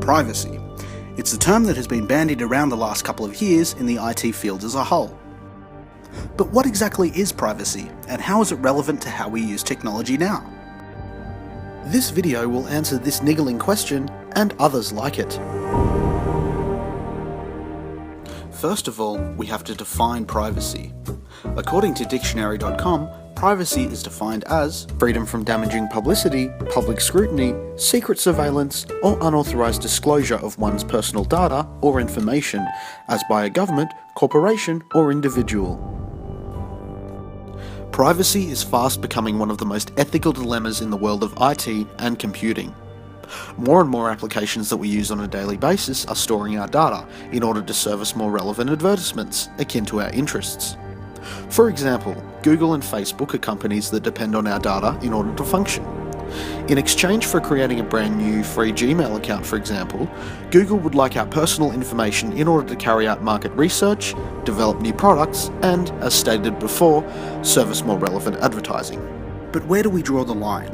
privacy. It's a term that has been bandied around the last couple of years in the IT field as a whole. But what exactly is privacy, and how is it relevant to how we use technology now? This video will answer this niggling question and others like it. First of all, we have to define privacy. According to dictionary.com, privacy is defined as freedom from damaging publicity, public scrutiny, secret surveillance, or unauthorized disclosure of one's personal data or information, as by a government, corporation, or individual. Privacy is fast becoming one of the most ethical dilemmas in the world of IT and computing. More and more applications that we use on a daily basis are storing our data in order to service more relevant advertisements akin to our interests. For example, Google and Facebook are companies that depend on our data in order to function. In exchange for creating a brand new free Gmail account, for example, Google would like our personal information in order to carry out market research, develop new products, and, as stated before, service more relevant advertising. But where do we draw the line?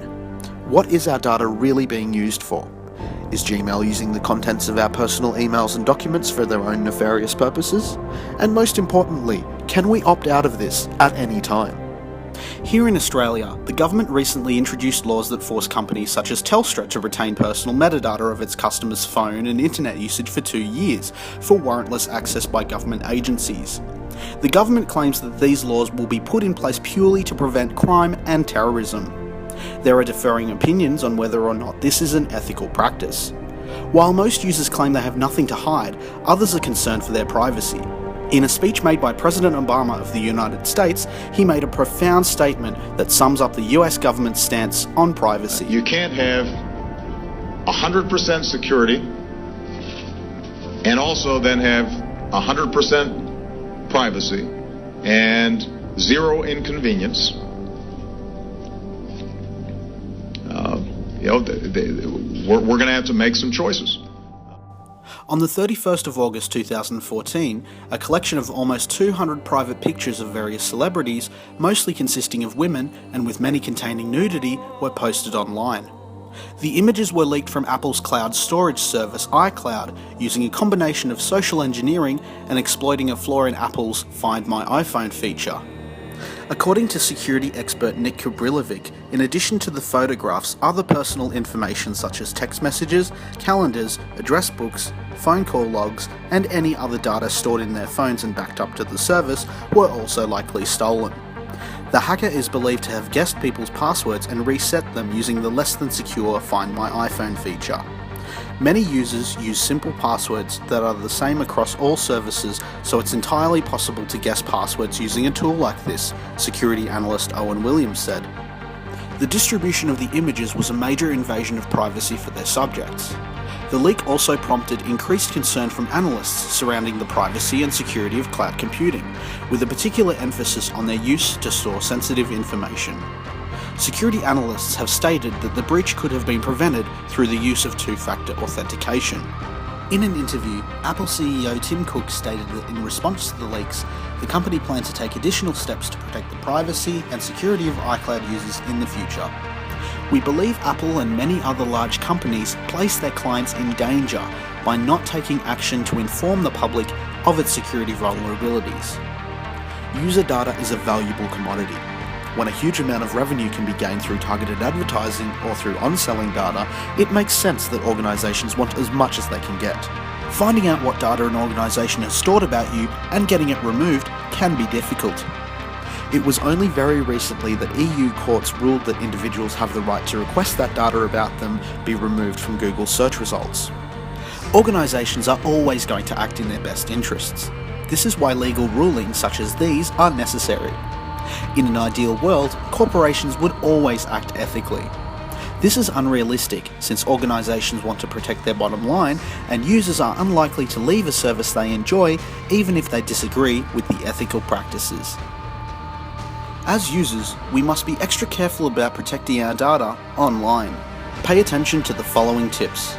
What is our data really being used for? Is Gmail using the contents of our personal emails and documents for their own nefarious purposes? And most importantly, can we opt out of this at any time? Here in Australia, the government recently introduced laws that force companies such as Telstra to retain personal metadata of its customers' phone and internet usage for 2 years for warrantless access by government agencies. The government claims that these laws will be put in place purely to prevent crime and terrorism. There are differing opinions on whether or not this is an ethical practice. While most users claim they have nothing to hide, others are concerned for their privacy. In a speech made by President Obama of the United States, he made a profound statement that sums up the US government's stance on privacy. You can't have 100% security and also then have 100% privacy and zero inconvenience. We're going to have to make some choices. On the 31st of August 2014, a collection of almost 200 private pictures of various celebrities, mostly consisting of women and with many containing nudity, were posted online. The images were leaked from Apple's cloud storage service iCloud using a combination of social engineering and exploiting a flaw in Apple's Find My iPhone feature. According to security expert Nick Kubrilovic, in addition to the photographs, other personal information such as text messages, calendars, address books, phone call logs, and any other data stored in their phones and backed up to the service were also likely stolen. The hacker is believed to have guessed people's passwords and reset them using the less than secure Find My iPhone feature. Many users use simple passwords that are the same across all services, so it's entirely possible to guess passwords using a tool like this, security analyst Owen Williams said. The distribution of the images was a major invasion of privacy for their subjects. The leak also prompted increased concern from analysts surrounding the privacy and security of cloud computing, with a particular emphasis on their use to store sensitive information. Security analysts have stated that the breach could have been prevented through the use of two-factor authentication. In an interview, Apple CEO Tim Cook stated that in response to the leaks, the company plans to take additional steps to protect the privacy and security of iCloud users in the future. We believe Apple and many other large companies place their clients in danger by not taking action to inform the public of its security vulnerabilities. User data is a valuable commodity. When a huge amount of revenue can be gained through targeted advertising or through on-selling data, it makes sense that organisations want as much as they can get. Finding out what data an organisation has stored about you and getting it removed can be difficult. It was only very recently that EU courts ruled that individuals have the right to request that data about them be removed from Google's search results. Organisations are always going to act in their best interests. This is why legal rulings such as these are necessary. In an ideal world, corporations would always act ethically. This is unrealistic since organisations want to protect their bottom line and users are unlikely to leave a service they enjoy even if they disagree with the ethical practices. As users, we must be extra careful about protecting our data online. Pay attention to the following tips.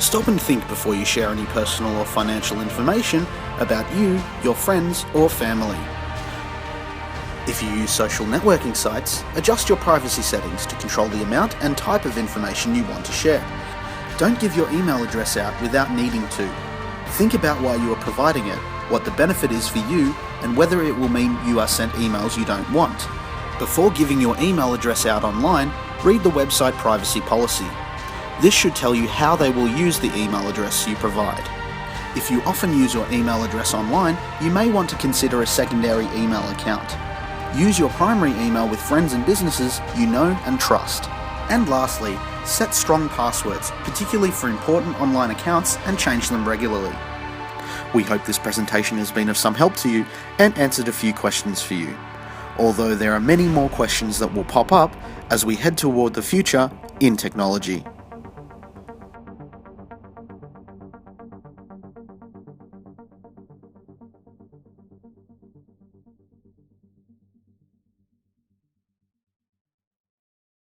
Stop and think before you share any personal or financial information about you, your friends, or family. If you use social networking sites, adjust your privacy settings to control the amount and type of information you want to share. Don't give your email address out without needing to. Think about why you are providing it, what the benefit is for you, and whether it will mean you are sent emails you don't want. Before giving your email address out online, read the website privacy policy. This should tell you how they will use the email address you provide. If you often use your email address online, you may want to consider a secondary email account. Use your primary email with friends and businesses you know and trust. And lastly, set strong passwords, particularly for important online accounts, and change them regularly. We hope this presentation has been of some help to you and answered a few questions for you. Although there are many more questions that will pop up as we head toward the future in technology.